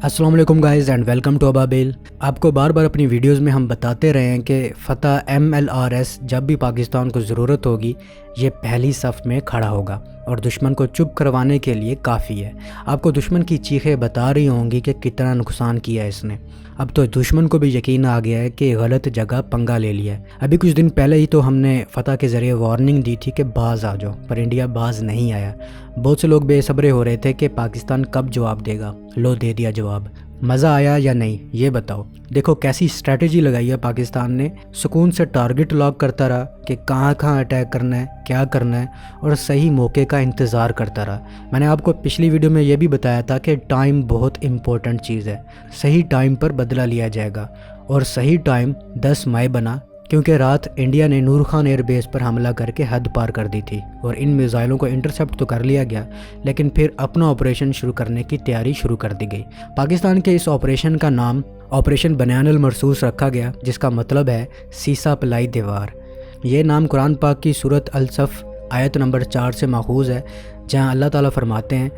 السلام علیکم guys and welcome to Ababeel. آپ کو بار بار اپنی ویڈیوز میں ہم بتاتے رہے ہیں کہ فتح MLRS جب بھی پاکستان کو ضرورت ہوگی یہ پہلی صف میں کھڑا ہوگا اور دشمن کو چپ کروانے کے لیے کافی ہے۔ آپ کو دشمن کی چیخیں بتا رہی ہوں گی کہ کتنا نقصان کیا ہے اس نے۔ اب تو دشمن کو بھی یقین آ گیا ہے کہ غلط جگہ پنگا لے لیا ہے۔ ابھی کچھ دن پہلے ہی تو ہم نے فتح کے ذریعے وارننگ دی تھی کہ باز آ جاؤ، پر انڈیا باز نہیں آیا۔ بہت سے لوگ بے صبرے ہو رہے تھے کہ پاکستان کب جواب دے گا۔ لو دے دیا جواب۔ مزہ آیا یا نہیں یہ بتاؤ۔ دیکھو کیسی اسٹریٹجی لگائی ہے پاکستان نے، سکون سے ٹارگٹ لاک کرتا رہا کہ کہاں کہاں اٹیک کرنا ہے، کیا کرنا ہے، اور صحیح موقع کا انتظار کرتا رہا۔ میں نے آپ کو پچھلی ویڈیو میں یہ بھی بتایا تھا کہ ٹائم بہت امپورٹنٹ چیز ہے، صحیح ٹائم پر بدلہ لیا جائے گا، اور صحیح ٹائم 10 مئی بنا کیونکہ رات انڈیا نے نور خان ایئر بیس پر حملہ کر کے حد پار کر دی تھی اور ان میزائلوں کو انٹرسپٹ تو کر لیا گیا، لیکن پھر اپنا آپریشن شروع کرنے کی تیاری شروع کر دی گئی۔ پاکستان کے اس آپریشن کا نام آپریشن بنیان المرصوص رکھا گیا، جس کا مطلب ہے سیسا پلائی دیوار۔ یہ نام قرآن پاک کی سورۃ الصف آیت نمبر 4 سے ماخوذ ہے، جہاں اللہ تعالیٰ فرماتے ہیں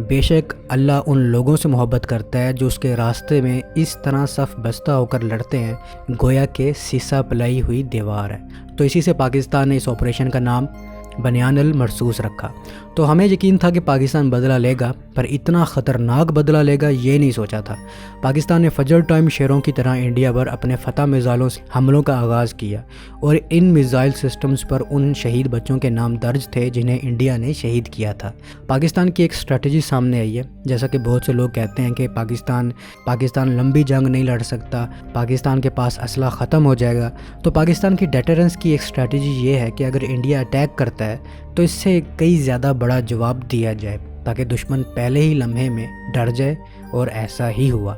بے شک اللہ ان لوگوں سے محبت کرتا ہے جو اس کے راستے میں اس طرح صف بستہ ہو کر لڑتے ہیں گویا کہ سیسا پلائی ہوئی دیوار ہے۔ تو اسی سے پاکستان نے اس آپریشن کا نام بنیان المرصوص رکھا۔ تو ہمیں یقین تھا کہ پاکستان بدلہ لے گا، پر اتنا خطرناک بدلہ لے گا یہ نہیں سوچا تھا۔ پاکستان نے فجر ٹائم شیروں کی طرح انڈیا پر اپنے فتح میزائلوں سے حملوں کا آغاز کیا، اور ان میزائل سسٹمز پر ان شہید بچوں کے نام درج تھے جنہیں انڈیا نے شہید کیا تھا۔ پاکستان کی ایک اسٹریٹجی سامنے آئی ہے، جیسا کہ بہت سے لوگ کہتے ہیں کہ پاکستان لمبی جنگ نہیں لڑ سکتا، پاکستان کے پاس اسلحہ ختم ہو جائے گا۔ تو پاکستان کی ڈیٹرنس کی ایک اسٹریٹجی یہ ہے کہ اگر انڈیا اٹیک کرتا ہے تو اس سے کئی زیادہ بڑا جواب دیا جائے تاکہ دشمن پہلے ہی لمحے میں ڈر جائے، اور ایسا ہی ہوا۔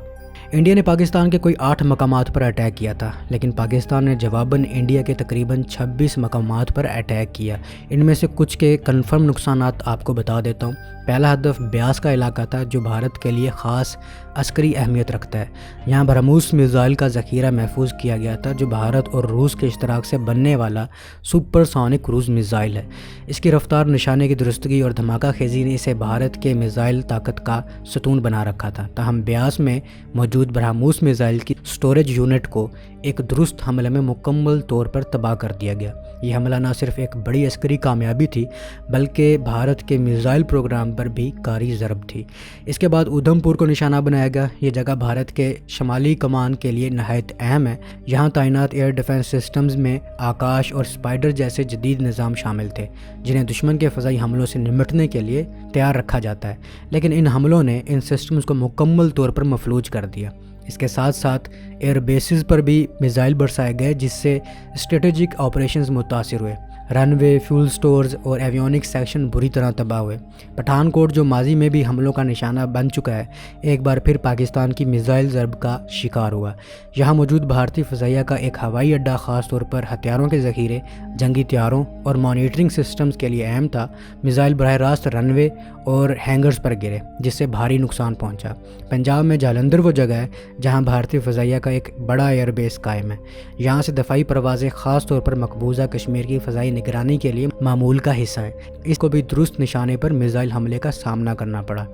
انڈیا نے پاکستان کے کوئی 8 مقامات پر اٹیک کیا تھا، لیکن پاکستان نے جواباً انڈیا کے تقریباً 26 مقامات پر اٹیک کیا۔ ان میں سے کچھ کے کنفرم نقصانات آپ کو بتا دیتا ہوں۔ پہلا ہدف بیاس کا علاقہ تھا جو بھارت کے لیے خاص عسکری اہمیت رکھتا ہے۔ یہاں برہموس میزائل کا ذخیرہ محفوظ کیا گیا تھا جو بھارت اور روس کے اشتراک سے بننے والا سپر سونک کروز میزائل ہے۔ اس کی رفتار، نشانے کی درستگی اور دھماکہ خیزی نے اسے بھارت کے میزائل طاقت کا ستون بنا رکھا تھا۔ تاہم بیاس میں موجود برہموس میزائل کی سٹوریج یونٹ کو ایک درست حملے میں مکمل طور پر تباہ کر دیا گیا۔ یہ حملہ نہ صرف ایک بڑی عسکری کامیابی تھی بلکہ بھارت کے میزائل پروگرام پر بھی کاری ضرب تھی۔ اس کے بعد اودھم پور کو نشانہ بنایا گیا۔ یہ جگہ بھارت کے شمالی کمان کے لیے نہایت اہم ہے۔ یہاں تعینات ایئر ڈیفنس سسٹمز میں آکاش اور اسپائڈر جیسے جدید نظام شامل تھے جنہیں دشمن کے فضائی حملوں سے نمٹنے کے لیے تیار رکھا جاتا ہے، لیکن ان حملوں نے ان سسٹمز کو مکمل طور پر مفلوج کر دیا۔ اس کے ساتھ ساتھ ایئر بیسز پر بھی میزائل برسائے گئے جس سے اسٹریٹجک آپریشنز متاثر ہوئے۔ رن وے، فیول سٹورز اور ایویونک سیکشن بری طرح تباہ ہوئے۔ پٹھان کوٹ جو ماضی میں بھی حملوں کا نشانہ بن چکا ہے، ایک بار پھر پاکستان کی میزائل ضرب کا شکار ہوا۔ یہاں موجود بھارتی فضائیہ کا ایک ہوائی اڈہ خاص طور پر ہتھیاروں کے ذخیرے، جنگی طیاروں اور مانیٹرنگ سسٹمز کے لیے اہم تھا۔ میزائل براہ راست رن وے اور ہینگرز پر گرے جس سے بھاری نقصان پہنچا۔ پنجاب میں جالندھر وہ جگہ ہے جہاں بھارتی فضائیہ کا ایک بڑا ایئر بیس قائم ہے۔ یہاں سے دفاعی پروازیں خاص طور پر مقبوضہ کشمیر کی فضائی نگرانی کے لیے معمول کا حصہ ہیں۔ اس کو بھی درست نشانے پر میزائل حملے کا سامنا کرنا پڑا۔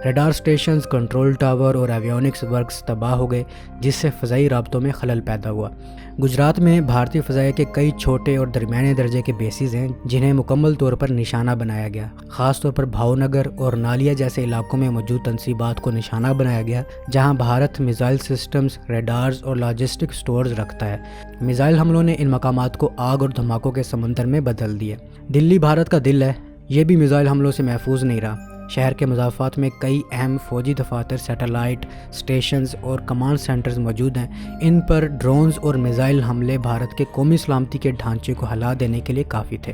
ریڈار سٹیشنز، کنٹرول ٹاور اور ایویونکس ورکس تباہ ہو گئے جس سے فضائی رابطوں میں خلل پیدا ہوا۔ گجرات میں بھارتی فضائیہ کے کئی چھوٹے اور درمیانے درجے کے بیسز ہیں جنہیں مکمل طور پر نشانہ بنایا گیا۔ خاص طور پر بھاؤنگر اور نالیا جیسے علاقوں میں موجود تنصیبات کو نشانہ بنایا گیا جہاں بھارت میزائل سسٹمز، ریڈارز اور لاجسٹک سٹورز رکھتا ہے۔ میزائل حملوں نے ان مقامات کو آگ اور دھماکوں کے سمندر میں بدل دیا۔ دلی بھارت کا دل ہے، یہ بھی میزائل حملوں سے محفوظ نہیں رہا۔ شہر کے مضافات میں کئی اہم فوجی دفاتر، سیٹلائٹ اسٹیشنز اور کمانڈ سینٹرز موجود ہیں۔ ان پر ڈرونز اور میزائل حملے بھارت کے قومی سلامتی کے ڈھانچے کو ہلا دینے کے لیے کافی تھے۔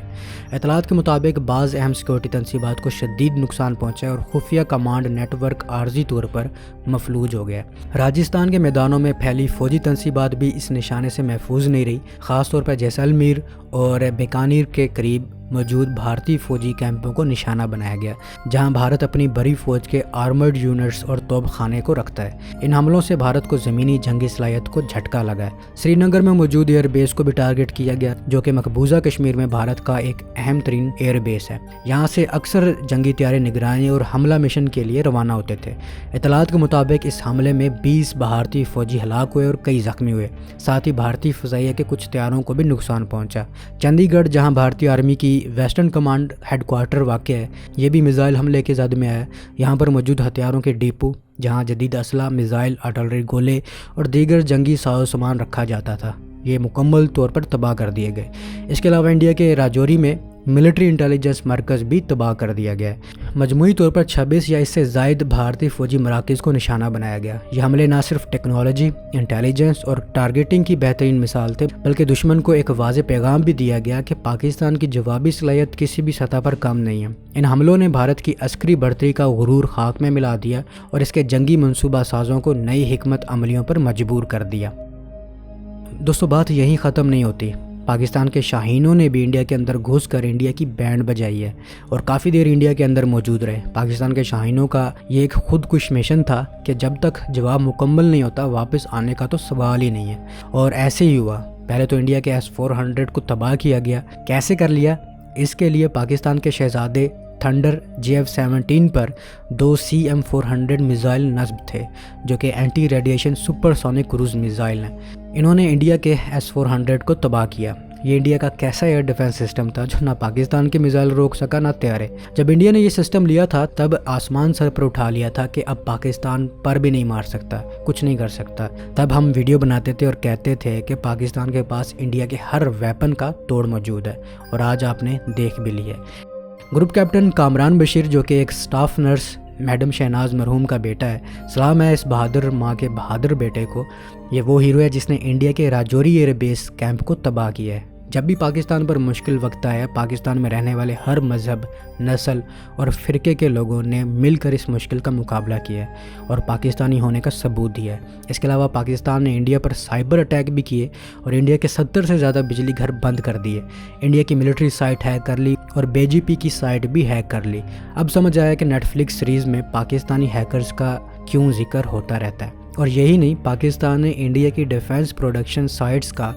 اطلاعات کے مطابق بعض اہم سیکورٹی تنصیبات کو شدید نقصان پہنچا اور خفیہ کمانڈ نیٹ ورک عارضی طور پر مفلوج ہو گیا۔ راجستھان کے میدانوں میں پھیلی فوجی تنصیبات بھی اس نشانے سے محفوظ نہیں رہی۔ خاص طور پر جیسلمیر اور بیکانیر کے قریب موجود بھارتی فوجی کیمپوں کو نشانہ بنایا گیا، جہاں بھارت اپنی بڑی فوج کے آرمرڈ یونٹس اور توپ خانے کو رکھتا ہے۔ ان حملوں سے بھارت کو زمینی جنگی صلاحیت کو جھٹکا لگا ہے۔ سری نگر میں موجود ایئر بیس کو بھی ٹارگٹ کیا گیا، جو کہ مقبوضہ کشمیر میں بھارت کا ایک اہم ترین ایئر بیس ہے۔ یہاں سے اکثر جنگی طیارے نگرانی اور حملہ مشن کے لیے روانہ ہوتے تھے۔ اطلاعات کے مطابق اس حملے میں 20 بھارتی فوجی ہلاک ہوئے اور کئی زخمی ہوئے، ساتھ ہی بھارتی فضائیہ کے کچھ طیاروں کو بھی نقصان پہنچا۔ چندی گڑھ، جہاں بھارتی آرمی کی ویسٹرن کمانڈ ہیڈ کوارٹر واقع ہے، یہ بھی میزائل حملے کے زد میں آیا۔ یہاں پر موجود ہتھیاروں کے ڈیپو، جہاں جدید اسلحہ، میزائل، آرٹلری گولے اور دیگر جنگی ساز و سامان رکھا جاتا تھا، یہ مکمل طور پر تباہ کر دیے گئے۔ اس کے علاوہ انڈیا کے راجوری میں ملٹری انٹیلیجنس مرکز بھی تباہ کر دیا گیا ہے۔ مجموعی طور پر 26 یا اس سے زائد بھارتی فوجی مراکز کو نشانہ بنایا گیا۔ یہ حملے نہ صرف ٹیکنالوجی، انٹیلیجنس اور ٹارگیٹنگ کی بہترین مثال تھے، بلکہ دشمن کو ایک واضح پیغام بھی دیا گیا کہ پاکستان کی جوابی صلاحیت کسی بھی سطح پر کم نہیں ہے۔ ان حملوں نے بھارت کی عسکری بڑھتری کا غرور خاک میں ملا دیا اور اس کے جنگی منصوبہ سازوں کو نئی حکمت عملیوں پر مجبور کر دیا۔ دوستو، بات یہیں ختم نہیں ہوتی۔ پاکستان کے شاہینوں نے بھی انڈیا کے اندر گھس کر انڈیا کی بینڈ بجائی ہے اور کافی دیر انڈیا کے اندر موجود رہے۔ پاکستان کے شاہینوں کا یہ ایک خود کش مشن تھا کہ جب تک جواب مکمل نہیں ہوتا واپس آنے کا تو سوال ہی نہیں ہے، اور ایسے ہی ہوا۔ پہلے تو انڈیا کے S-400 کو تباہ کیا گیا۔ کیسے کر لیا؟ اس کے لیے پاکستان کے شہزادے تھنڈر JF-17 پر 2 CM-400 میزائل نصب تھے، جو کہ anti radiation supersonic cruise missile ہیں۔ انہوں نے انڈیا کے S-400 کو تباہ کیا۔ یہ انڈیا کا کیسا ایئر ڈیفنس سسٹم تھا جو نہ پاکستان کے میزائل روک سکا نہ طیارے۔ جب انڈیا نے یہ سسٹم لیا تھا تب آسمان سر پر اٹھا لیا تھا کہ اب پاکستان پر بھی نہیں مار سکتا، کچھ نہیں کر سکتا۔ تب ہم ویڈیو بناتے تھے اور کہتے تھے کہ پاکستان کے پاس انڈیا کے ہر ویپن کا توڑ موجود ہے، اور آج آپ نے دیکھ بھی لیا ہے۔ گروپ کیپٹن کامران بشیر، جو کہ ایک سٹاف نرس میڈم شہناز مرحوم کا بیٹا ہے، سلام ہے اس بہادر ماں کے بہادر بیٹے کو۔ یہ وہ ہیرو ہے جس نے انڈیا کے راجوری ایئر بیس کیمپ کو تباہ کیا ہے۔ جب بھی پاکستان پر مشکل وقت آیا، پاکستان میں رہنے والے ہر مذہب، نسل اور فرقے کے لوگوں نے مل کر اس مشکل کا مقابلہ کیا ہے اور پاکستانی ہونے کا ثبوت دیا ہے۔ اس کے علاوہ پاکستان نے انڈیا پر سائبر اٹیک بھی کیے اور انڈیا کے 70 سے زیادہ بجلی گھر بند کر دیے۔ انڈیا کی ملٹری سائٹ ہیک کر لی اور BJP کی سائٹ بھی ہیک کر لی۔ اب سمجھ آیا کہ نیٹ فلکس سیریز میں پاکستانی ہیکرز کا کیوں ذکر ہوتا رہتا ہے۔ اور یہی نہیں، پاکستان نے انڈیا کی ڈیفنس پروڈکشن سائٹس کا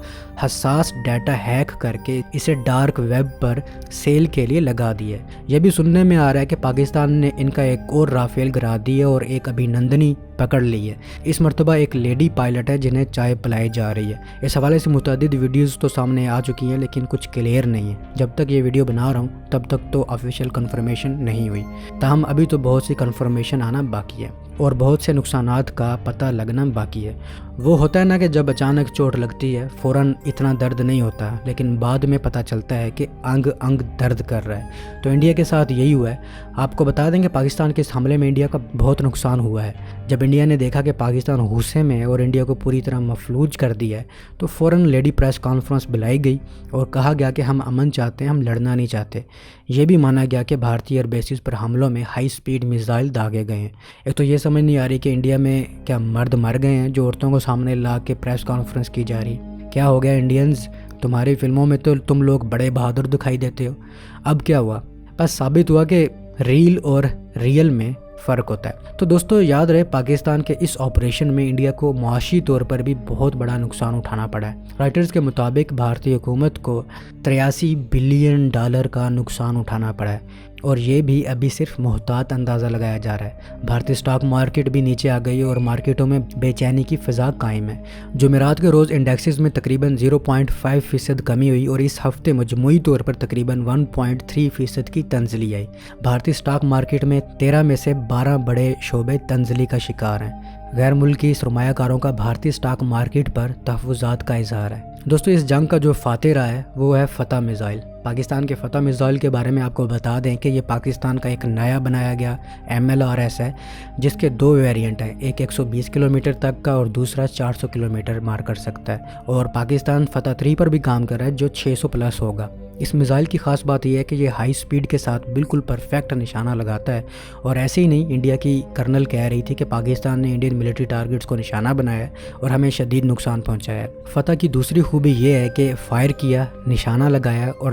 حساس ڈیٹا ہیک کر کے اسے ڈارک ویب پر سیل کے لیے لگا دیا ہے۔ یہ بھی سننے میں آ رہا ہے کہ پاکستان نے ان کا ایک اور رافیل گرا دیا اور ایک ابھینندنی پکڑ لی ہے۔ اس مرتبہ ایک لیڈی پائلٹ ہے جنہیں چائے پلائی جا رہی ہے۔ اس حوالے سے متعدد ویڈیوز تو سامنے آ چکی ہیں، لیکن کچھ کلیئر نہیں ہے۔ جب تک یہ ویڈیو بنا رہا ہوں تب تک تو آفیشیل کنفرمیشن نہیں ہوئی، تاہم ابھی تو بہت سی کنفرمیشن آنا باقی ہے اور بہت سے نقصانات کا پتہ لگنا باقی ہے۔ وہ ہوتا ہے نا کہ جب اچانک چوٹ لگتی ہے فوراً اتنا درد نہیں ہوتا، لیکن بعد میں پتہ چلتا ہے کہ انگ انگ درد کر رہا ہے۔ تو انڈیا کے ساتھ یہی ہوا ہے۔ آپ کو بتا دیں کہ پاکستان کے اس حملے میں انڈیا کا بہت نقصان ہوا ہے۔ جب انڈیا نے دیکھا کہ پاکستان غصے میں اور انڈیا کو پوری طرح مفلوج کر دیا ہے تو فوراً لیڈی پریس کانفرنس بلائی گئی اور کہا گیا کہ ہم امن چاہتے ہیں، ہم لڑنا نہیں چاہتے۔ یہ بھی مانا گیا کہ بھارتی ایئر بیسز پر حملوں میں ہائی سپیڈ میزائل داغے گئے ہیں۔ ایک تو یہ سمجھ نہیں آ رہی کہ انڈیا میں کیا مرد مر گئے ہیں جو عورتوں کو سامنے لا کے پریس کانفرنس کی جا رہی؟ کیا ہو گیا انڈینز؟ تمہاری فلموں میں تو تم لوگ بڑے بہادر دکھائی دیتے ہو، اب کیا ہوا؟ بس ثابت ہوا کہ ریل اور ریئل میں فرق ہوتا ہے۔ تو دوستو یاد رہے، پاکستان کے اس آپریشن میں انڈیا کو معاشی طور پر بھی بہت بڑا نقصان اٹھانا پڑا ہے۔ رائٹرز کے مطابق بھارتی حکومت کو $83 بلین کا نقصان اٹھانا پڑا ہے، اور یہ بھی ابھی صرف محتاط اندازہ لگایا جا رہا ہے۔ بھارتی سٹاک مارکیٹ بھی نیچے آ گئی اور مارکیٹوں میں بے چینی کی فضا قائم ہے۔ جمعرات کے روز انڈیکسز میں تقریباً 0.5% کمی ہوئی اور اس ہفتے مجموعی طور پر تقریباً 1.3% کی تنزلی آئی۔ بھارتی سٹاک مارکیٹ میں 13 میں سے 12 بڑے شعبے تنزلی کا شکار ہیں۔ غیر ملکی سرمایہ کاروں کا بھارتی سٹاک مارکیٹ پر تحفظات کا اظہار ہے۔ دوستو اس جنگ کا جو فاتح رہا ہے وہ ہے فتح میزائل۔ پاکستان کے فتح میزائل کے بارے میں آپ کو بتا دیں کہ یہ پاکستان کا ایک نیا بنایا گیا MLRS ہے، جس کے 2 ویریئنٹ ہیں، ایک 120 کلومیٹر تک کا اور دوسرا 400 کلومیٹر مار کر سکتا ہے، اور پاکستان فتح 3 پر بھی کام کر رہا ہے جو 600 پلس ہوگا۔ اس میزائل کی خاص بات یہ ہے کہ یہ ہائی سپیڈ کے ساتھ بالکل پرفیکٹ نشانہ لگاتا ہے، اور ایسے ہی نہیں، انڈیا کی کرنل کہہ رہی تھی کہ پاکستان نے انڈین ملٹری ٹارگٹس کو نشانہ بنایا ہے اور ہمیں شدید نقصان پہنچایا ہے۔ فتح کی دوسری خوبی یہ ہے کہ فائر کیا، نشانہ لگایا اور